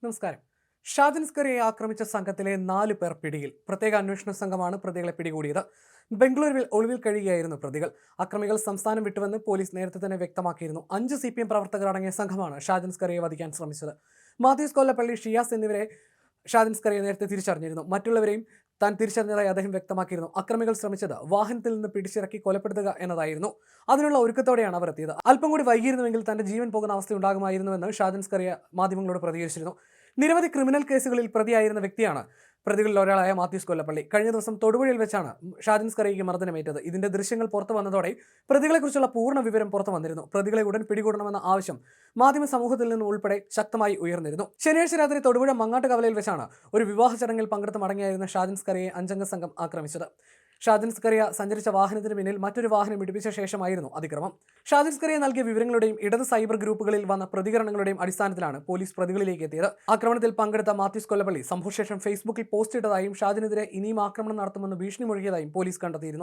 നമസ്കാരം. ഷാജൻ സ്കറിയെ ആക്രമിച്ച സംഘത്തിലെ 4 പേർ പിടിയിൽ. പ്രത്യേക അന്വേഷണ സംഘമാണ് പ്രതികളെ പിടികൂടിയത്. ബംഗളൂരുവിൽ ഒളിവിൽ കഴിയുകയായിരുന്നു പ്രതികൾ. അക്രമികൾ സംസ്ഥാനം വിട്ടുവെന്ന് പോലീസ് നേരത്തെ തന്നെ വ്യക്തമാക്കിയിരുന്നു. 5 CPM പ്രവർത്തകർ അടങ്ങിയ സംഘമാണ് ഷാജൻ സ്കറിയെ വധിക്കാൻ ശ്രമിച്ചത്. മാത്യൂസ് കൊല്ലപ്പള്ളി, ഷിയാസ് എന്നിവരെ ഷാജൻ സ്കറിയെ നേരത്തെ തിരിച്ചറിഞ്ഞിരുന്നു. മറ്റുള്ളവരെയും താൻ തിരിച്ചറിഞ്ഞതായി അദ്ദേഹം വ്യക്തമാക്കിയിരുന്നു. അക്രമികൾ ശ്രമിച്ചത് വാഹനത്തിൽ നിന്ന് പിടിച്ചിറക്കി കൊലപ്പെടുത്തുക എന്നതായിരുന്നു. അതിനുള്ള ഒരുക്കത്തോടെയാണ് അവർ എത്തിയത്. അല്പം കൂടി വൈകിയിരുന്നുവെങ്കിൽ തന്റെ ജീവൻ പോകുന്ന അവസ്ഥ ഉണ്ടാകുമായിരുന്നുവെന്ന് ഷാജൻ സ്കറിയ മാധ്യമങ്ങളോട് പ്രതികരിച്ചിരുന്നു. നിരവധി ക്രിമിനൽ കേസുകളിൽ പ്രതിയായിരുന്ന വ്യക്തിയാണ് പ്രതികളിൽ ഒരാളായ മാത്യൂസ് കൊല്ലപ്പള്ളി. കഴിഞ്ഞ ദിവസം തൊടുപുഴയിൽ വെച്ചാണ് ഷാജൻ സ്കറിയയ്ക്ക് മർദ്ദനമേറ്റത്. ഇതിന്റെ ദൃശ്യങ്ങൾ പുറത്തു വന്നതോടെ പ്രതികളെക്കുറിച്ചുള്ള പൂർണ്ണ വിവരം പുറത്തു വന്നിരുന്നു. പ്രതികളെ ഉടൻ പിടികൂടണമെന്ന ആവശ്യം മാധ്യമ സമൂഹത്തിൽ നിന്ന് ഉൾപ്പെടെ ശക്തമായി ഉയർന്നിരുന്നു. ശനിയാഴ്ച രാത്രി തൊടുപുഴ മങ്ങാട്ടുകവലയിൽ വെച്ചാണ് ഒരു വിവാഹ ചടങ്ങിൽ പങ്കെടുത്ത് മടങ്ങിയായിരുന്ന ഷാജൻ സ്കറിയെ 5 അംഗ സംഘം ആക്രമിച്ചത്. ഷാജൻ സ്കറിയ സഞ്ചരിച്ച വാഹനത്തിന് പിന്നിൽ മറ്റൊരു വാഹനം ഇടിപ്പിച്ച ശേഷമായിരുന്നു അതിക്രമം. ഷാജൻ സ്കറിയ നൽകിയ വിവരങ്ങളുടെയും ഇടത് സൈബർ ഗ്രൂപ്പുകളിൽ വന്ന പ്രതികരണങ്ങളുടെയും അടിസ്ഥാനത്തിലാണ് പോലീസ് പ്രതികളിലേക്ക് എത്തിയത്. ആക്രമണത്തിൽ പങ്കെടുത്ത മാത്യൂസ് കൊല്ലപ്പള്ളി സംഭവശേഷം ഫേസ്ബുക്കിൽ പോസ്റ്റ് ഇട്ടതായും ഷാജനെതിരെ ഇനിയും ആക്രമണം നടത്തുമെന്ന് ഭീഷണി മുഴക്കിയതായും പോലീസ് കണ്ടെത്തിയിരുന്നു.